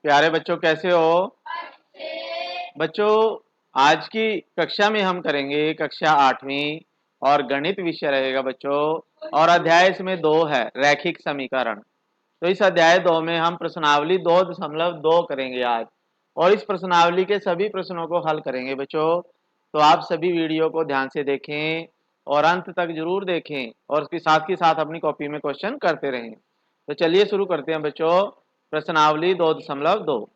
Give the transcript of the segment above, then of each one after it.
प्यारे बच्चों, कैसे हो बच्चों? आज की कक्षा में हम करेंगे कक्षा 8वीं और गणित विषय रहेगा बच्चों। और अध्याय इसमें 2 है, रैखिक समीकरण। तो इस अध्याय 2 में हम प्रश्नावली 2.2 करेंगे आज, और इस प्रश्नावली के सभी प्रश्नों को हल करेंगे बच्चों। तो आप सभी वीडियो को ध्यान से देखें और अंत तक जरूर देखें, और उसके साथ ही साथ अपनी कॉपी में क्वेश्चन करते रहें। तो चलिए शुरू करते हैं बच्चों, प्रश्नावली 2.2।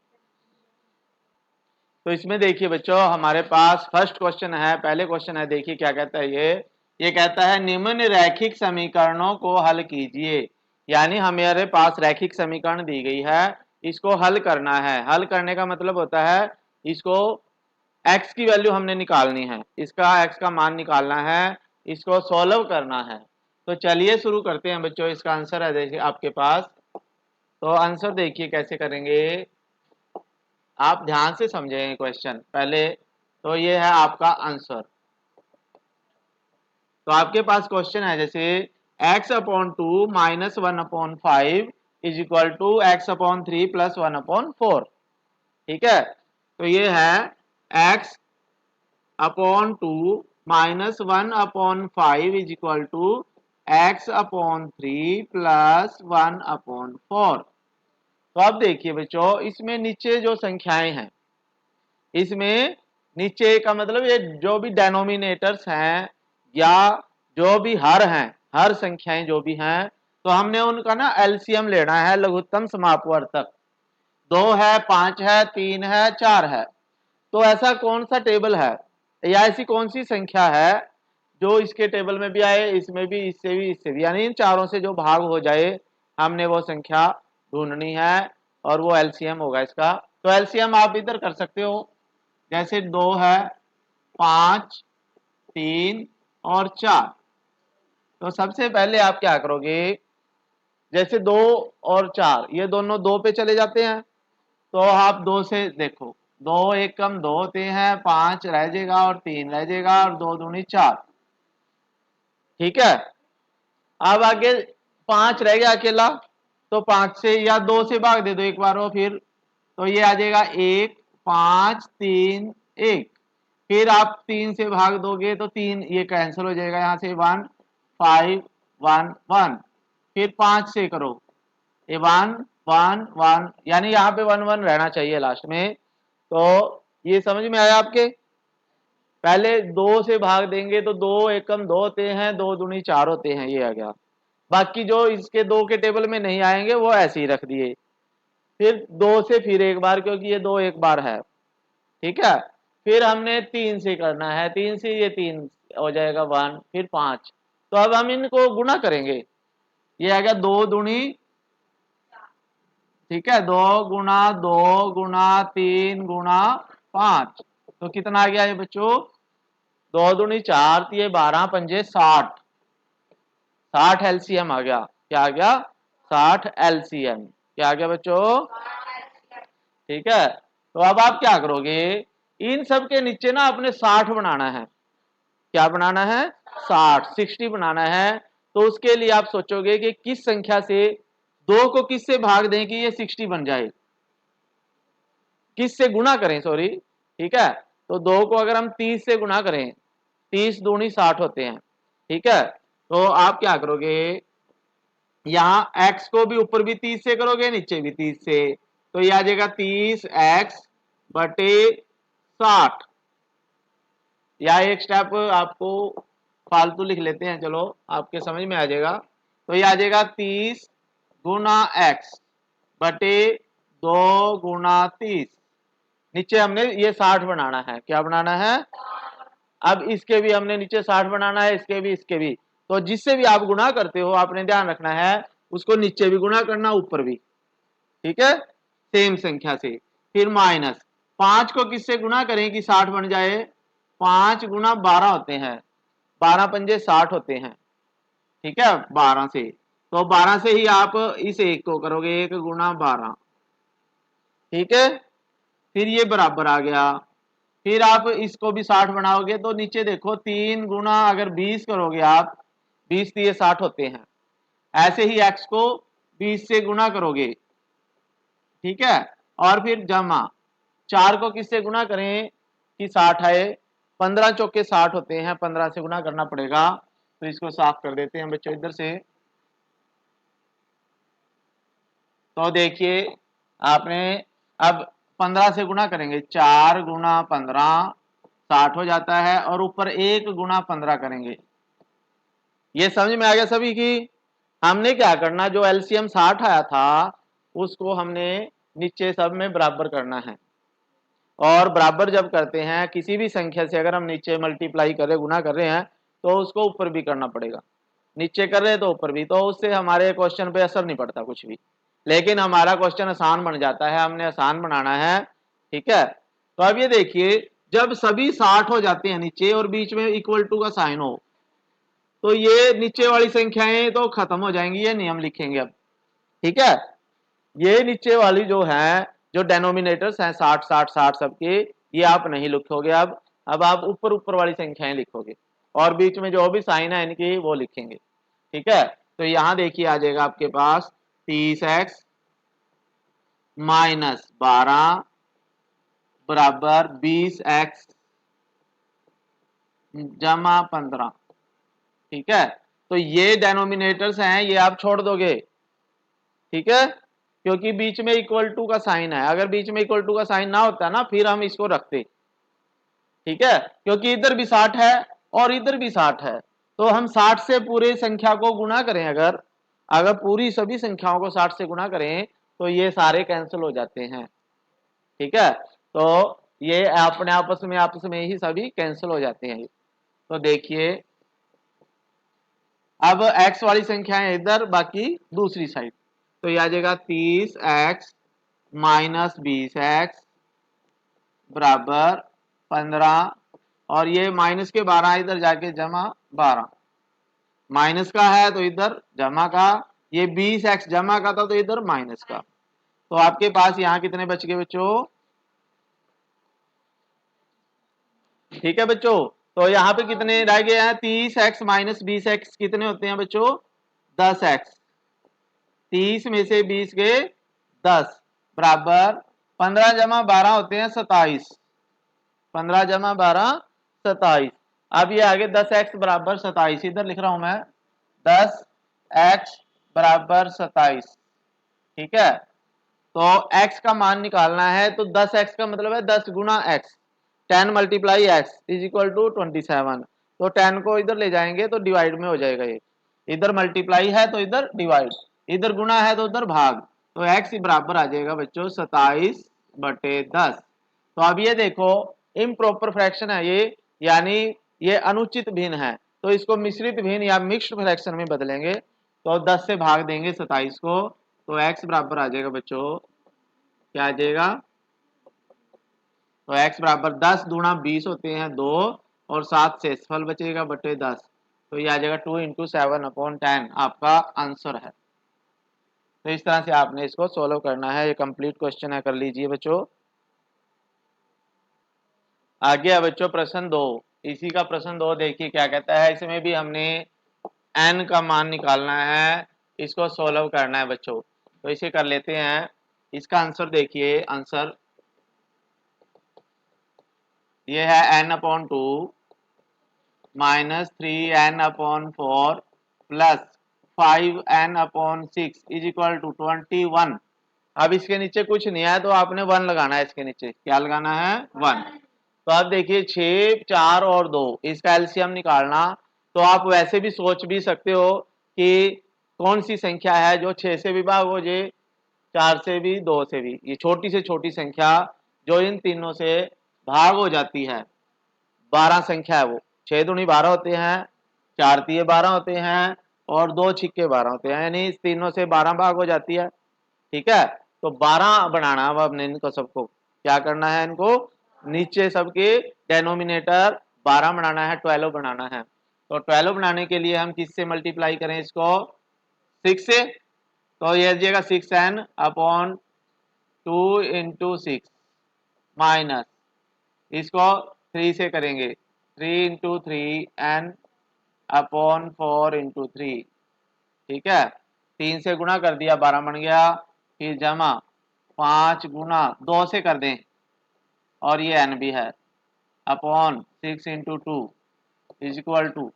तो इसमें देखिए बच्चों, हमारे पास फर्स्ट क्वेश्चन है, पहले क्वेश्चन है। देखिए क्या कहता है ये कहता है निम्न रैखिक समीकरणों को हल कीजिए। यानी हमारे पास रैखिक समीकरण दी गई है, इसको हल करना है। हल करने का मतलब होता है इसको x की वैल्यू हमने निकालनी है, इसका x का मान निकालना है, इसको सॉल्व करना है। तो चलिए शुरू करते हैं बच्चों। इसका आंसर है देखिए आपके पास। तो आंसर देखिए कैसे करेंगे, आप ध्यान से समझेंगे क्वेश्चन पहले। तो ये है आपका आंसर। तो आपके पास क्वेश्चन है जैसे x/2 minus 1/5 is equal to x/3 plus 1/4। ठीक है, तो ये है x/2 minus 1/5 is equal to x/3 plus 1/4। तो अब देखिए बच्चों, इसमें नीचे जो संख्याएं हैं, इसमें नीचे का मतलब ये जो भी डेनोमिनेटर्स हैं या जो भी हर हैं, हर संख्याएं जो भी हैं, तो हमने उनका ना एलसीएम लेना है, लघुत्तम समापवर्तक। 2 है, 5 है, 3 है, 4 है। तो ऐसा कौन सा टेबल है या ऐसी कौन सी संख्या है जो इसके टेबल में भी आए, इसमें भी, इससे भी, इससे भी, यानी इन चारों से जो भाग हो जाए, हमने वो संख्या ढूंढनी है और वो एलसीएम होगा इसका। तो एलसीएम आप इधर कर सकते हो, जैसे 2 है, 5, 3 और 4। तो सबसे पहले आप क्या करोगे, जैसे 2 और 4 ये दोनों 2 पे चले जाते हैं, तो आप 2 से देखो, 2 एक कम 2 होते हैं, 5 रह जाएगा और 3 रह जाएगा और 2 दूनी 4। ठीक है, अब आगे 5 रह गया अकेला, तो 5 से या 2 से भाग दे दो एक बार, हो फिर तो ये आ जाएगा 1, 5, 3, 1। फिर आप 3 से भाग दोगे तो 3 ये कैंसिल हो जाएगा, यहां से 1, 5, 1, 1। फिर 5 से करो, ये 1, 1, 1, यानी यहाँ पे 1, 1 रहना चाहिए लास्ट में। तो ये समझ में आया आपके? पहले 2 से भाग देंगे तो 2 एकम 2 होते हैं, 2 दूनी 4 होते हैं, ये आ गया। बाकी जो इसके 2 के टेबल में नहीं आएंगे वो ऐसे ही रख दिए। फिर 2 से फिर एक बार, क्योंकि ये 2 एक बार है। ठीक है, फिर हमने 3 से करना है, 3 से ये 3 हो जाएगा 1, फिर 5। तो अब हम इनको गुणा करेंगे, ये आएगा 2 दूनी, ठीक है, 2 गुना 2 गुना 3 गुना 5। तो कितना आ गया ये बच्चों? 2 दूनी 4, ये 12 पंजे 60। 60 एलसीएम आ गया। क्या आ गया? 60 एलसीएम। क्या आ गया बच्चों? ठीक है, तो अब आप क्या करोगे, इन सब के नीचे ना अपने 60 बनाना है। क्या बनाना है? 60 बनाना है। तो उसके लिए आप सोचोगे कि किस संख्या से 2 को किस से भाग दें कि ये 60 बन जाए, किस से गुणा करें, सॉरी। ठीक है, तो 2 को अगर हम 30 से गुणा करें, 30 दूनी 60 होते हैं। ठीक है, तो आप क्या करोगे, यहां x को भी ऊपर भी 30 से करोगे, नीचे भी 30 से, तो ये आ जाएगा 30x बटे 60। या एक स्टेप आपको फालतू लिख लेते हैं, चलो आपके समझ में आ जाएगा। तो ये आ जाएगा 30 गुना x बटे 2 गुना 30। नीचे हमने ये 60 बनाना है। क्या बनाना है? अब इसके भी हमने नीचे 60 बनाना है, इसके भी, इसके भी। तो जिससे भी आप गुणा करते हो आपने ध्यान रखना है, उसको नीचे भी गुणा करना, ऊपर भी। ठीक है, सेम संख्या से। फिर माइनस 5 को किससे गुणा करें कि 60 बन जाए? 5 गुना 12 होते हैं, 12 पंजे 60 होते हैं। ठीक है, 12 से, तो 12 से ही आप इस एक को करोगे, 1 गुना 12। ठीक है, फिर ये बराबर आ गया। फिर आप इसको भी 60 बनाओगे, तो नीचे देखो 3 गुना अगर 20 करोगे आप, 20 दिए 60 होते हैं। ऐसे ही x को 20 से गुणा करोगे, ठीक है, और फिर जमा 4 को किससे गुना करें कि 60 है, 15 चौके 60 होते हैं, 15 से गुना करना पड़ेगा। तो इसको साफ कर देते हैं बच्चों इधर से। तो देखिए आपने अब 15 से गुना करेंगे, 4 गुना 15 60 हो जाता है, और ऊपर 1 गुना 15 करेंगे। ये समझ में आ गया सभी की। हमने क्या करना, जो एलसीएम 60 आया था उसको हमने नीचे सब में बराबर करना है, और बराबर जब करते हैं किसी भी संख्या से, अगर हम नीचे मल्टीप्लाई कर रहे गुना कर रहे हैं तो उसको ऊपर भी करना पड़ेगा, नीचे कर रहे हैं तो ऊपर भी, तो उससे हमारे क्वेश्चन पे असर नहीं पड़ता कुछ भी, लेकिन हमारा क्वेश्चन आसान बन जाता है। हमने आसान बनाना है, ठीक है। तो अब ये देखिए, जब सभी 60 हो जाते हैं नीचे और बीच में इक्वल टू का साइन हो, तो ये नीचे वाली संख्याएं तो खत्म हो जाएंगी, ये नियम लिखेंगे अब, ठीक है। ये नीचे वाली जो है, जो डेनोमिनेटर्स हैं 60 60 60 सबके, ये आप नहीं लिखोगे अब आप ऊपर ऊपर वाली संख्याएं लिखोगे, और बीच में जो भी साइन है इनकी वो लिखेंगे, ठीक है। तो यहां देखिए आ जाएगा आपके पास 30x माइनस 12 बराबर 20x जमा 15, ठीक है। तो ये डेनोमिनेटर्स हैं, ये आप छोड़ दोगे, ठीक है, क्योंकि बीच में इक्वल टू का साइन है। अगर बीच में इक्वल टू का साइन ना होता ना, फिर हम इसको रखते, ठीक है, क्योंकि इधर भी 60 है और इधर भी 60 है, तो हम 60 से पूरे संख्या को गुना करें, अगर अगर पूरी सभी संख्याओं को 60 से गुना करें तो ये सारे कैंसिल हो जाते हैं, ठीक है। तो ये अपने आपस में ही सभी कैंसिल हो जाते हैं। तो देखिए अब x वाली संख्या है इधर, बाकी दूसरी साइड, तो ये आ जाएगा 30x माइनस 20x बराबर 15, और ये माइनस के 12 इधर जाके जमा 12, माइनस का है तो इधर जमा का, ये 20x जमा का था तो इधर माइनस का। तो आपके पास यहाँ कितने बच गए बच्चों, ठीक है बच्चों। तो यहाँ पे कितने रह गए हैं, 30x माइनस 20x कितने होते हैं बच्चों, 10x, 30 में से 20 गए 10 बराबर 15 जमा 12 होते हैं 27, 15 जमा 12 27। अब ये आगे 10x बराबर 27, इधर लिख रहा हूं मैं 10x बराबर 27, ठीक है। तो x का मान निकालना है, तो 10x का मतलब है 10 गुना x, 10 multiply x is equal to 27। तो 10 को इधर ले जाएंगे तो डिवाइड में हो जाएगा, ये इधर मल्टीप्लाई है तो इधर डिवाइड, इधर गुना है तो उधर भाग, तो x बराबर आ जाएगा बच्चों 27/10। तो अब ये देखो इम्प्रॉपर फ्रैक्शन है ये, यानी ये अनुचित भिन्न है, तो इसको मिश्रित भिन्न या मिक्स्ड फ्रैक्शन में बदलेंगे, तो 10 से भाग देंगे 27 को, तो x बराबर आ जाएगा बच्चों, क्या आ जाएगा, तो x बराबर 10 दूना 20 होते हैं 2, और 7 से फल बचेगा बटे 10, तो ये आ जाएगा 2 इंटू 7/10 आपका आंसर है। तो इस तरह से आपने इसको सोल्व करना है, ये कंप्लीट क्वेश्चन है, कर लीजिए बच्चों। आगे है बच्चों प्रश्न 2, इसी का प्रश्न 2 देखिए क्या कहता है, इसमें भी हमने n का मान निकालना है, इसको सोल्व करना है बच्चों। तो इसे कर लेते हैं, इसका आंसर देखिए, आंसर ये है n/2 minus 3n/4 plus 5n/6 is equal to 21। अब इसके नीचे कुछ नहीं है तो आपने 1 लगाना है, इसके नीचे क्या लगाना है 1। तो आप देखिए 6 4 और 2 इसका एलसीएम निकालना, तो आप वैसे भी सोच भी सकते हो कि कौन सी संख्या है जो 6 से भी भाग हो जाए, 4 से भी, 2 से भी, ये छोटी से छोटी संख्या जो इन तीनों से भाग हो जाती है, 12 संख्या है वो, 6 दूनी 12 होते हैं, 4 तिये 12 होते हैं, और 2 छिक्के 12 होते हैं, यानी इस तीनों से 12 भाग हो जाती है, ठीक है। तो 12 बनाना, अब हमने इनको सबको क्या करना है, इनको नीचे सबके डेनोमिनेटर 12 बनाना है, 12 बनाना है। तो 12 बनाने के लिए हम किससे मल्टीप्लाई करें इसको, 6 से, तो ये जाएगा 6n/2 इंटू 6 माइनस, इसको 3 से करेंगे, 3 इंटू 3n/4 इंटू 3, ठीक है, 3 से गुणा कर दिया 12 बन गया, फिर जमा 5 गुना 2 से कर दें, और ये n भी है, upon 6 into 2 is equal to,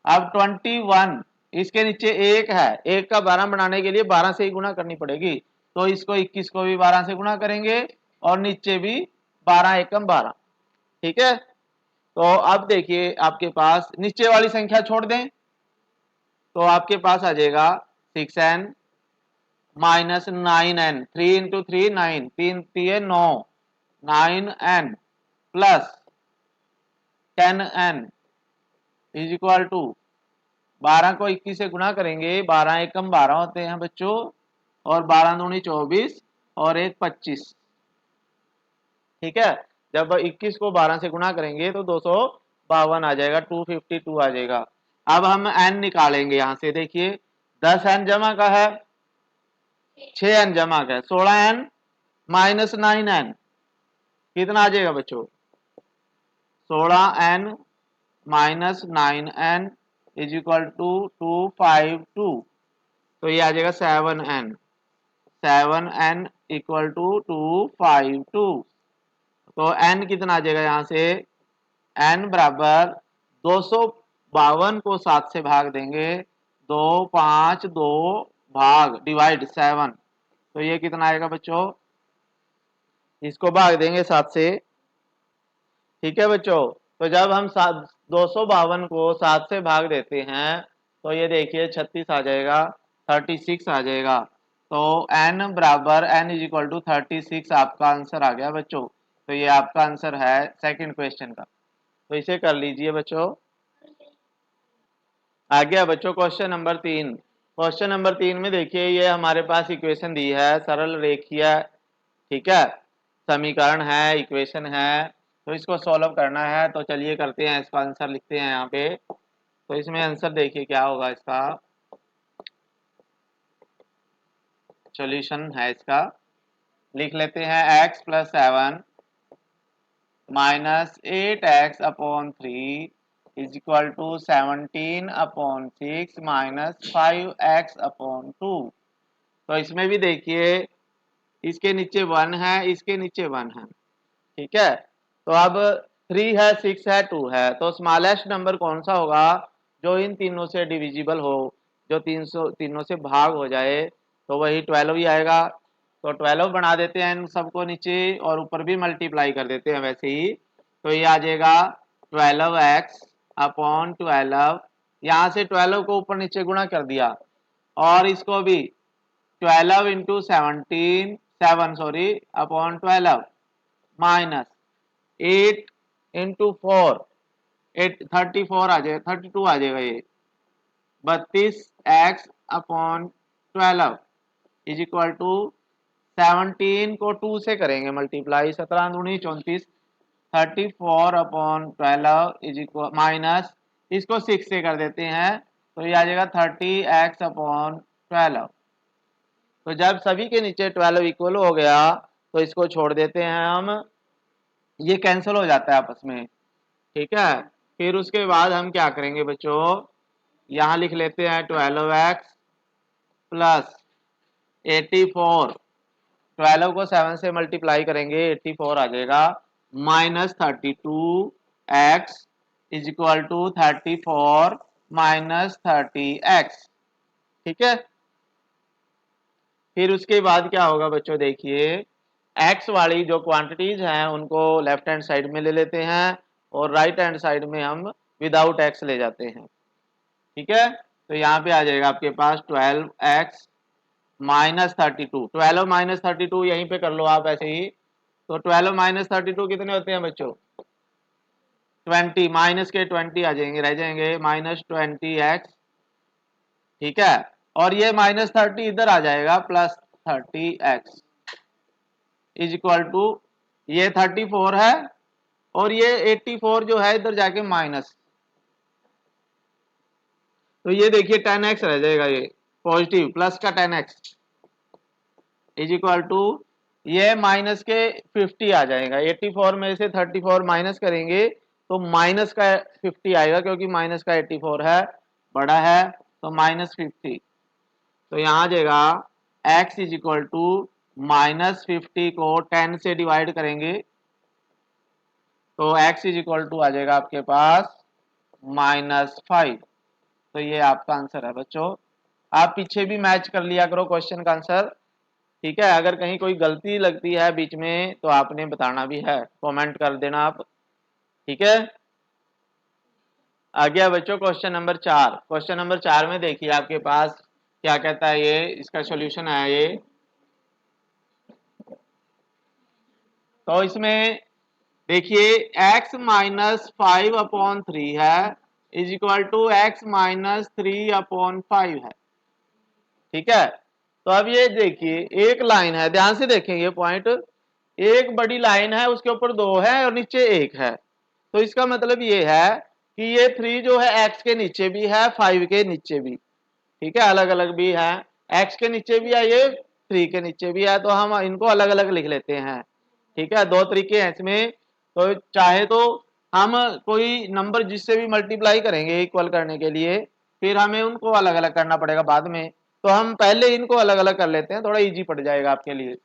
अब 21 इसके नीचे 1 है, 1 का 12 बनाने के लिए 12 से ही गुना करनी पड़ेगी, तो इसको 21 को भी 12 से गुना करेंगे और नीचे भी 12 एकम 12। ठीक है, तो अब देखिए आपके पास नीचे वाली संख्या छोड़ दें तो आपके पास आ जाएगा 6n minus 9n, 3 into 3 9, 3 3 9, 9n plus 10n is equal to, 12 को 21 से गुणा करेंगे, 12 एकम 12 होते हैं बच्चों, और 12 दूनी 24 और 1 25। ठीक है, जब 21 को 12 से गुणा करेंगे तो 252 आ जाएगा, 252 आ जाएगा। अब हम n निकालेंगे यहां से, देखिए 10n जमा का है, 6n जमा का है, 16n माइनस 9n कितना आ जाएगा बच्चों, 16n minus 9n is equal to 252, तो ये आ जाएगा 7n, 7n इक्वल टू 252। तो n कितना आ जाएगा यहाँ से, n बराबर 252 को 7 से भाग देंगे, 2 5 2 भाग डिवाइड 7, तो ये कितना आएगा बच्चों, इसको भाग देंगे 7 से। ठीक है बच्चों, तो जब हम 252 को 7 से भाग देते हैं तो ये देखिए 36 आ जाएगा, 36 आ जाएगा। तो n बराबर n इज इक्वल टू 36 आपका आंसर आ गया बच्चों। तो ये आपका आंसर है सेकंड क्वेश्चन का, तो इसे कर लीजिए बच्चों। आ गया बच्चों क्वेश्चन नंबर 3। क्वेश्चन नंबर 3 में देखिए ये हमारे पास इक्वेशन दी है, सरल रेखीय, ठीक है, समीकरण है, इक्वेशन है, तो इसको सॉल्व करना है। तो चलिए करते हैं, इसका आंसर लिखते हैं यहाँ पे। तो इसमें आंसर देखिए क्या होगा, इसका सॉल्यूशन है, इसका लिख लेते हैं, x plus 7 minus 8x upon 3 is equal to 17 upon 6 minus 5x upon 2। तो इसमें भी देखिए इसके नीचे 1 है, इसके नीचे 1 है, ठीक है। तो अब 3 है, 6 है, 2 है, तो स्मॉलेस्ट नंबर कौन सा होगा जो इन तीनों से डिविजिबल हो, जो तीनों से भाग हो जाए, तो वही 12 ही आएगा। तो 12 बना देते हैं इन सबको नीचे, और ऊपर भी मल्टीप्लाई कर देते हैं वैसे ही। तो ये आ जाएगा 12x अपॉन 12, यहाँ से 12 को ऊपर नीचे गुणा कर दिया, और इसको भी 12 into 17 7 sorry upon 12 minus 8 into 4 8 34 आ जाएगा, 32 आ जाएगा, ये 32x upon 12 is equal to 17 को 2 से करेंगे मल्टीप्लाई, 17 दूनी 34, 34 अपॉन 12 इज इक्वल माइनस इसको 6 से कर देते हैं, तो ये आ जाएगा 30x अपॉन 12। तो जब सभी के नीचे 12 इक्वल हो गया तो इसको छोड़ देते हैं हम, ये कैंसिल हो जाता है आपस में, ठीक है। फिर उसके बाद हम क्या करेंगे बच्चों, यहाँ लिख लेते हैं 12x प्लस 84, 12 को 7 से मल्टीप्लाई करेंगे 84 आ जाएगा, minus 32x is equal to 34 minus 30x, ठीक है। फिर उसके बाद क्या होगा बच्चों, देखिए x वाली जो क्वांटिटीज हैं उनको लेफ्ट हैंड साइड में ले लेते हैं, और राइट हैंड साइड में हम विदाउट x ले जाते हैं, ठीक है। तो यहाँ पे आ जाएगा आपके पास 12x माइनस 32, 12 माइनस 32 यहीं पे कर लो आप ऐसे ही। तो 12 माइनस 32 कितने होते हैं बच्चों, 20, माइनस के 20 आ जाएंगे, रह जाएंगे माइनस 20x, ठीक है। और ये माइनस 30 इधर आ जाएगा, plus 30x is equal to, ये 34 है और ये 84 जो है इधर जाके माइनस, तो ये देखिए 10x रह जाएगा, ये पॉजिटिव प्लस का 10x इज इक्वल टू, ये माइनस के 50 आ जाएगा, 84 में से 34 माइनस करेंगे तो माइनस का 50 आएगा, क्योंकि माइनस का 84 है, बड़ा है, तो माइनस 50। तो यहाँ आ जाएगा x इज इक्वल टू -50 को 10 से डिवाइड करेंगे तो x इज इक्वल टू आ जाएगा आपके पास -5। तो ये आपका आंसर है बच्चों। आप पीछे भी मैच कर लिया करो क्वेश्चन का आंसर, ठीक है। अगर कहीं कोई गलती लगती है बीच में तो आपने बताना भी है, कमेंट कर देना आप, ठीक है। आ गया बच्चों क्वेश्चन नंबर 4। क्वेश्चन नंबर 4 में देखिए आपके पास क्या कहता है, ये इसका सॉल्यूशन है ये। तो इसमें देखिए x -5/3 है इज इक्वल टू x -3/5 है, ठीक है। तो अब ये देखिए एक लाइन है, ध्यान से देखेंगे पॉइंट, एक बड़ी लाइन है उसके ऊपर 2 है और नीचे 1 है। तो इसका मतलब ये है कि ये 3 जो है x के नीचे भी है 5 के नीचे भी, ठीक है, अलग अलग भी है, x के नीचे भी है, ये 3 के नीचे भी है, तो हम इनको अलग अलग लिख लेते हैं, ठीक है। दो तरीके हैं इसमें। तो चाहे तो हम कोई नंबर जिससे भी मल्टीप्लाई करेंगे इक्वल करने के लिए, फिर हमें उनको अलग अलग करना पड़ेगा बाद में, तो हम पहले इनको अलग अलग कर लेते हैं, थोड़ा इजी पड़ जाएगा आपके लिए।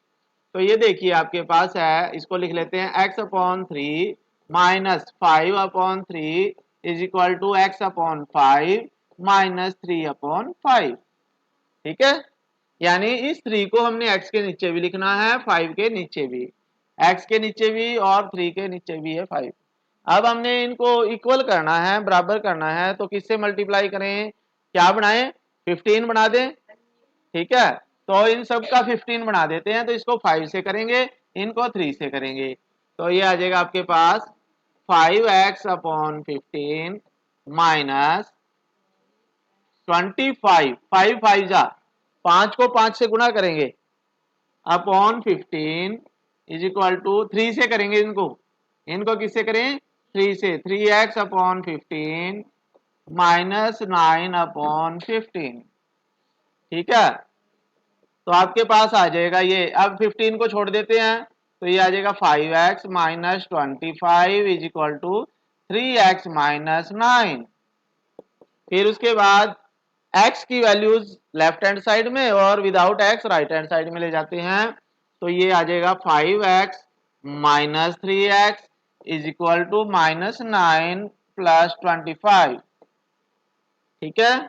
तो ये देखिए आपके पास है, इसको लिख लेते हैं x/3 -5/3 is equal to x/5 -3/5, ठीक है। यानी इस 3 को हमने x के नीचे भी लिखना है, 5 के नीचे भी, x के नीचे भी और 3 के नीचे भी है 5। अब हमने इनको इक्वल करना है, बराबर करना है, तो किससे मल्टीप्लाई करें, क्या बनाएं, 15 बना दें, ठीक है। तो इन सब का 15 बना देते हैं, तो इसको 5 से करेंगे, इनको 3 से करेंगे, तो ये आ जाएगा आपके पास 5x/15 माइनस 25, 5 5 जा 5 को 5 से गुणा करेंगे अपॉन 15 इज इक्वल टू 3 से करेंगे, इनको इनको किससे करें, 3 से, 3x/15 -9/15, ठीक है। तो आपके पास आ जाएगा ये, अब 15 को छोड़ देते हैं तो ये आ जाएगा 5x - 25 is equal to 3x - 9। फिर उसके बाद x की वैल्यूज लेफ्ट हैंड साइड में और without x right hand side में ले जाते हैं, तो ये आ जाएगा 5x - 3x is equal to -9 + 25, ठीक है।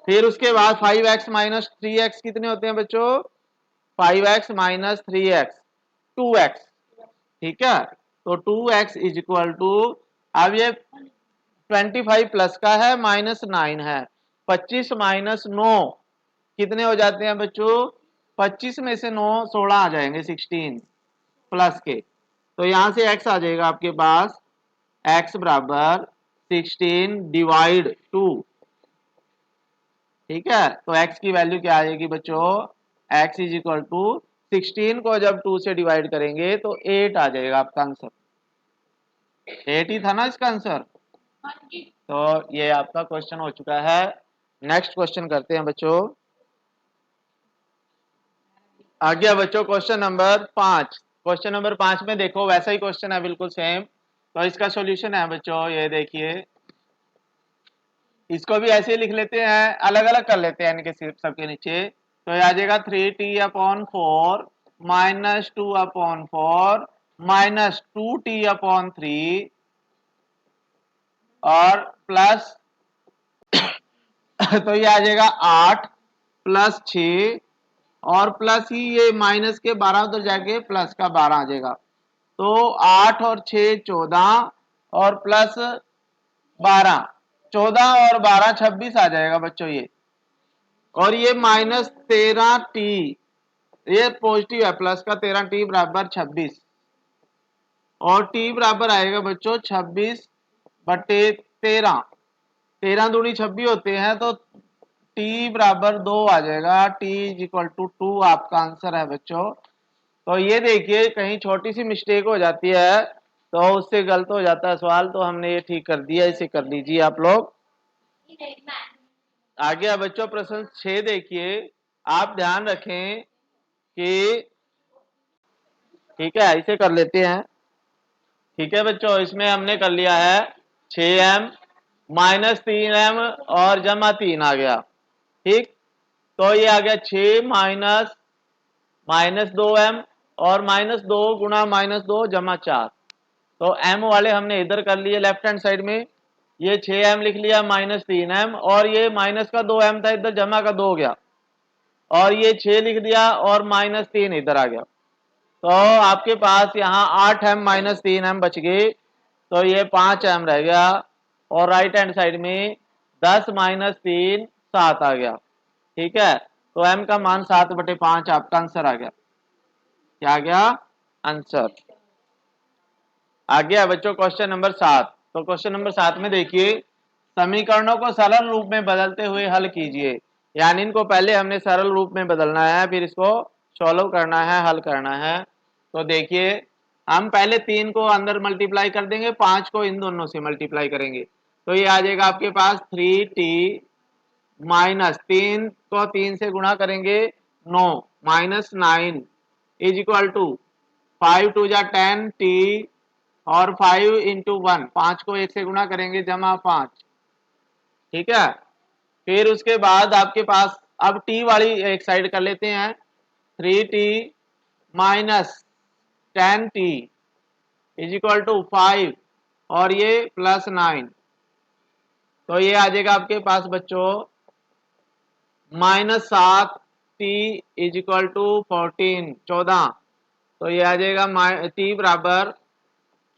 फिर उसके बाद 5x - 3x कितने होते हैं बच्चों, 5x - 3x 2x, ठीक है। तो 2x इज इक्वल टू, अब ये 25 प्लस का है -9 है, 25 - 9 कितने हो जाते हैं बच्चों, 25 में से 9 16 आ जाएंगे, 16 प्लस के, तो यहां से x आ जाएगा आपके पास, x बराबर 16 डिवाइड 2, ठीक है। तो x की वैल्यू क्या आ जाएगी बच्चों, x इज इक्वल टू 16 को जब 2 से डिवाइड करेंगे तो 8 आ जाएगा आपका आंसर, 8 ही था ना इसका आंसर। तो ये आपका क्वेश्चन हो चुका है। नेक्स्ट क्वेश्चन करते हैं बच्चों। आ गया बच्चों क्वेश्चन नंबर 5। क्वेश्चन नंबर 5 में देखो वैसा ही क्वेश्चन है बिल्कुल सेम, तो इसका सॉल्यूशन है बच्चों, ये देखिए इसको भी ऐसे लिख लेते हैं, अलग अलग कर लेते हैं इनके सबके नीचे, तो ये आ जाएगा 3t/4 -2/4 -2t/3 और प्लस तो ये आ जाएगा 8 + 6 और प्लस ही ये माइनस के 12 उधर जाके प्लस का 12 आ जाएगा, तो 8 और 6 14 और प्लस 12, 14 और 12 26 आ जाएगा बच्चों ये, और ये -13t, ये पॉजिटिव है, प्लस का 13t बराबर 26, और t बराबर आएगा बच्चों 26/13, 13 दूनी 26 होते हैं, तो t बराबर 2 आ जाएगा, t इज इक्वल टू 2 आपका आंसर है बच्चों। तो ये देखिए कहीं छोटी सी मिस्टेक हो जाती है तो उससे गलत हो जाता है सवाल, तो हमने ये ठीक कर दिया, इसे कर लीजिए आप लोग। आगे बच्चों प्रश्न 6 देखिए, आप ध्यान रखें कि, ठीक है इसे कर लेते हैं, ठीक है बच्चों। इसमें हमने कर लिया है 6m -3m और जमा 3 आ गया, ठीक। तो ये आ गया 6 माइनस -2m और -2 गुणा -2 जमा 4। तो m वाले हमने इधर कर लिए लेफ्ट हैंड साइड में, ये 6m लिख लिया -3m और ये माइनस का 2m था इधर जमा का 2 हो गया और ये 6 लिख दिया और -3 इधर आ गया। तो आपके पास यहाँ 8m -3m बच गई, तो ये 5m रह गया और राइट हैंड साइड में 10 -3 7 आ गया। ठीक है, तो m का मान 7/5 आपका आंसर आ गया। क्या आ गया आंसर? आ गया बच्चों क्वेश्चन नंबर 7। तो क्वेश्चन नंबर 7 में देखिए, समीकरणों को सरल रूप में बदलते हुए हल कीजिए। यानी इनको पहले हमने सरल रूप में बदलना है, फिर इसको सॉल्व करना है, हल करना है। तो देखिए, हम पहले 3 को अंदर मल्टीप्लाई कर देंगे, 5 को इन दोनों से मल्टीप्लाई करेंगे। तो ये आ जाएगा आपके पास 3t माइनस 3 को 3 से गुणा करेंगे 9 -9 इज इक्वल टू 5 2 जा 10t और 5 इंटू 1 5 को 1 से गुणा करेंगे जमा 5। ठीक है, फिर उसके बाद आपके पास अब t वाली एक साइड कर लेते हैं, 3t minus 10t is equal to 5 और ये +9। तो ये आ जाएगा आपके पास बच्चों -7t इज इक्वल टू 14। तो ये आ जाएगा t बराबर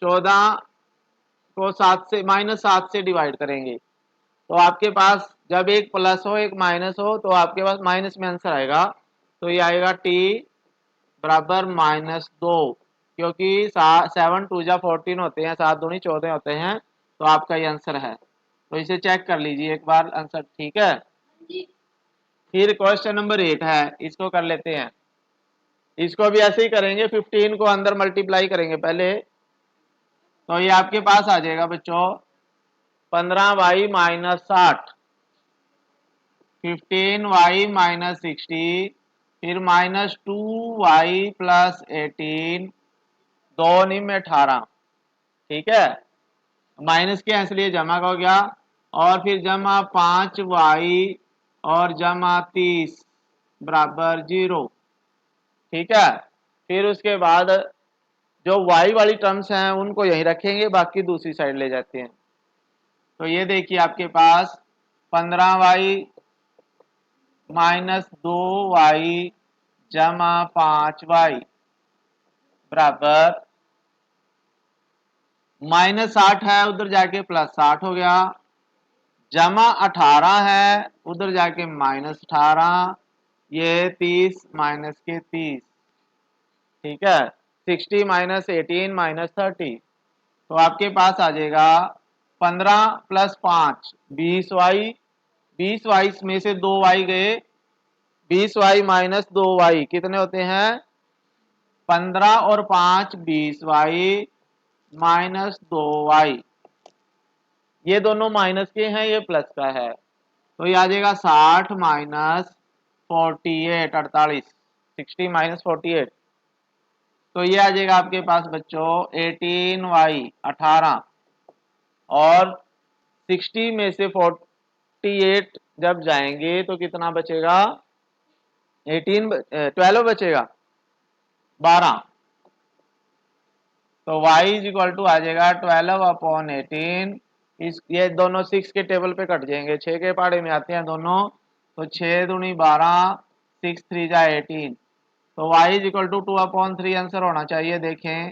14 को 7 से -7 से डिवाइड करेंगे। तो आपके पास जब एक प्लस हो एक माइनस हो तो आपके पास माइनस में आंसर आएगा। तो ये आएगा t बराबर -2, क्योंकि 7 2 जा 14 होते हैं, 7 दूनी 14 होते हैं, तो आपका ये आंसर है। तो इसे चेक कर लीजिए एक बार आंसर। ठीक है, फिर क्वेश्चन नंबर 8 है, इसको कर लेते हैं। इसको भी ऐसे ही करेंगे, 15 को अंदर मल्टीप्लाई करेंगे पहले। तो ये आपके पास आ जाएगा बच्चों 15y -60, 15y -60, फिर -2y + 18, 2 में 18। ठीक है, माइनस के इसलिए जमा का हो गया और फिर जमा 5y और जमा 30 बराबर 0। ठीक है, फिर उसके बाद जो y वाली टर्म्स हैं उनको यहीं रखेंगे, बाकी दूसरी साइड ले जाते हैं। तो ये देखिए आपके पास 15y -2y जमा 5y बराबर -60 है, उधर जाके +60 हो गया, जमा 18 है, उधर जाके -18, ये 30 माइनस के 30। ठीक है, 60 -18 -30। तो आपके पास आ जाएगा 15 + 5 20y, 20y में से 2y गए, 20y - 2y कितने होते हैं 15 और 5 20y -2y। ये दोनों माइनस के हैं, ये प्लस का है। तो ये आ जाएगा 60 -48 48, 60 -48। तो ये आ जाएगा आपके पास बच्चों 18y 18 और 60 में से 48 जब जाएंगे तो कितना बचेगा 12 बचेगा 12। तो y इज इक्वल टू आ जाएगा 12/18। इस ये दोनों 6 के टेबल पे कट जाएंगे, 6 के पहाड़े में आते हैं दोनों, तो 6 दूनी 12, 6 3 जा 18। तो y is equal to 2/3 answer होना चाहिए, देखें।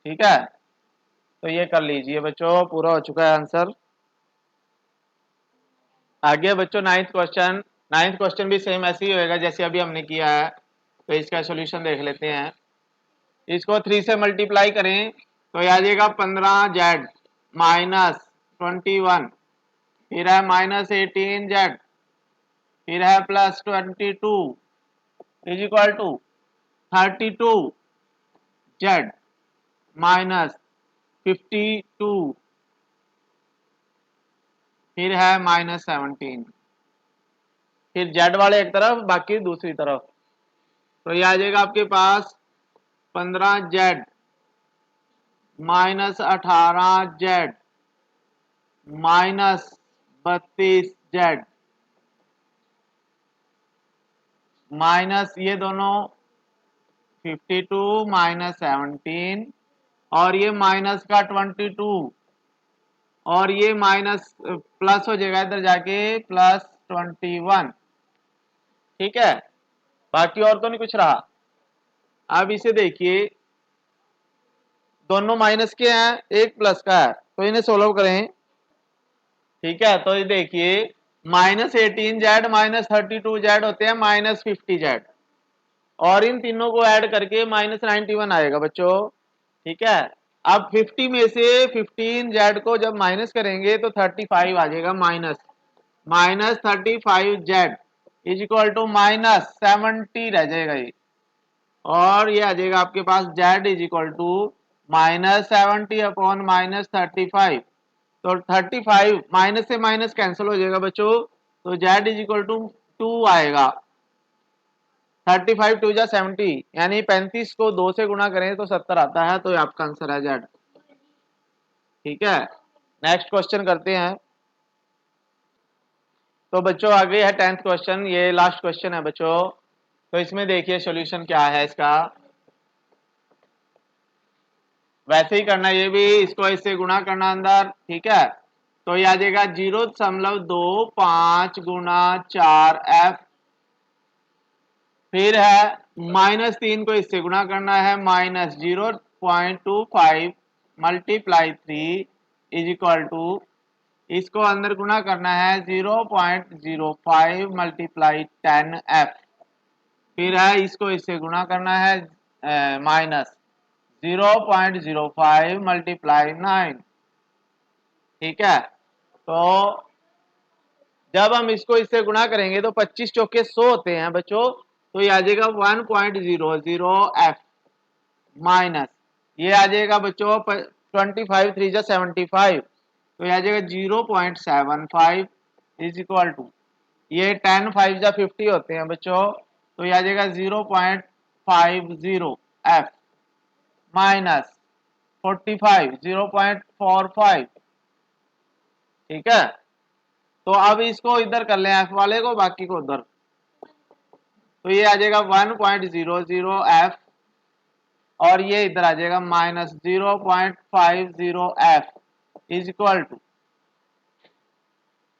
ठीक है, तो ये कर लीजिए बच्चों, पूरा हो चुका है आंसर। आगे बच्चों नाइन्थ क्वेश्चन। नाइन्थ क्वेश्चन भी सेम ऐसे ही होएगा जैसे अभी हमने किया है। तो इसका सॉल्यूशन देख लेते हैं। इसको 3 से मल्टीप्लाई करें तो ये आ जाएगा 15z -21, फिर है -18z, फिर है +22 इज इक्वल टू 32z -52, फिर है -17। फिर z वाले एक तरफ बाकी दूसरी तरफ। तो ये आ जाएगा आपके पास 15z -18z -32z माइनस ये दोनों 52 माइनस 17 और ये माइनस का 22 और ये माइनस प्लस हो जाएगा इधर जाके प्लस 21। ठीक है, बाकी और तो नहीं कुछ रहा। अब इसे देखिए, दोनों माइनस के हैं, एक प्लस का है, तो इन्हें सोल्व करें। ठीक है, तो ये देखिए -18z माइनस 32z होते हैं -50z और इन तीनों को ऐड करके -91 आएगा बच्चों। ठीक है, अब 50 में से 15z को जब माइनस करेंगे तो 35 आ जाएगा, -35z इज इक्वल टू -70 रह जाएगा ये, और ये आ जाएगा आपके पास z is equal to -70 upon -35। तो 35 माइनस से माइनस कैंसिल हो जाएगा बच्चों, तो z इज इक्वल टू 2 आएगा। 35 2 जा 70, यानी 35 को 2 से गुणा करें तो 70 आता है, तो ये आपका आंसर है z। ठीक है, नेक्स्ट क्वेश्चन करते हैं। तो बच्चों आगे है 10th क्वेश्चन, ये लास्ट क्वेश्चन है बच्चों। तो इसमें देखिए सॉल्यूशन क्या है इसका। वैसे ही करना, ये भी इसको इससे गुणा करना अंदर। ठीक है, तो ये आ जाएगा 0.25 गुणा 4f, फिर है -3 को इससे गुणा करना है -0.25 मल्टीप्लाई 3 इज इक्वल टू, इसको अंदर गुणा करना है 0.05 मल्टीप्लाई 10f, फिर है इसको इससे गुणा करना है -0.05 मल्टीप्लाई 9। ठीक है, तो जब हम इसको इससे गुणा करेंगे तो 25 चौके 100 होते हैं बच्चों, तो ये आ जाएगा 1.00f माइनस, ये आ जाएगा बच्चों 25 3 जा 75, तो ये आ जाएगा 0.75 इज इक्वल टू, ये 10 5 जा 50 होते हैं बच्चों, तो ये आ जाएगा 0.50f माइनस 45 0.45। ठीक है, तो अब इसको इधर कर लें f वाले को, बाकी को उधर, तो ये आ जाएगा 1.00f और ये इधर आ जाएगा -0.50f इज इक्वल टू,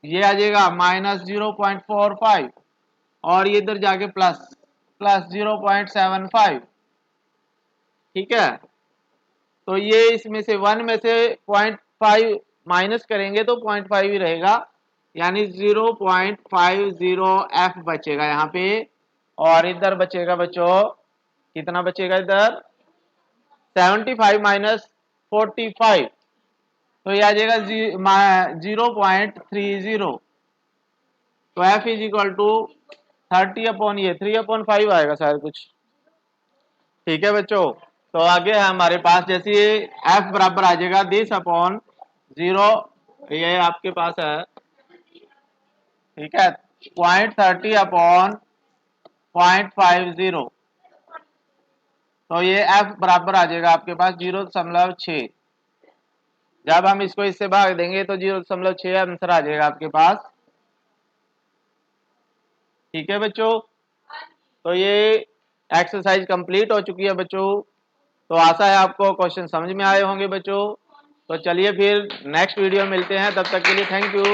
ये आ जाएगा -0.45 और ये इधर जाके प्लस 0.75। ठीक है, तो ये इसमें से 1 में से 0.5 माइनस करेंगे तो 0.5 ही रहेगा, यानी 0.50f बचेगा यहाँ पे, और इधर बचेगा बच्चों, कितना बचेगा इधर 75 माइनस 45, तो ये आ जाएगा 0.30, तो f is equal to 30 upon ये 3/5 आएगा शायद कुछ। ठीक है बच्चों, तो आगे है हमारे पास, जैसे f बराबर आ जाएगा 10/0, ये आपके पास है। ठीक है, 0.30 अपॉन 0.50, तो ये f बराबर आ जाएगा आपके पास 0.6। जब हम इसको इससे भाग देंगे तो 0.6 आंसर आ जाएगा आपके पास। ठीक है बच्चों, तो ये एक्सरसाइज कंप्लीट हो चुकी है बच्चों। तो आशा है आपको क्वेश्चन समझ में आए होंगे बच्चों। तो चलिए फिर नेक्स्ट वीडियो मिलते हैं, तब तक के लिए थैंक यू।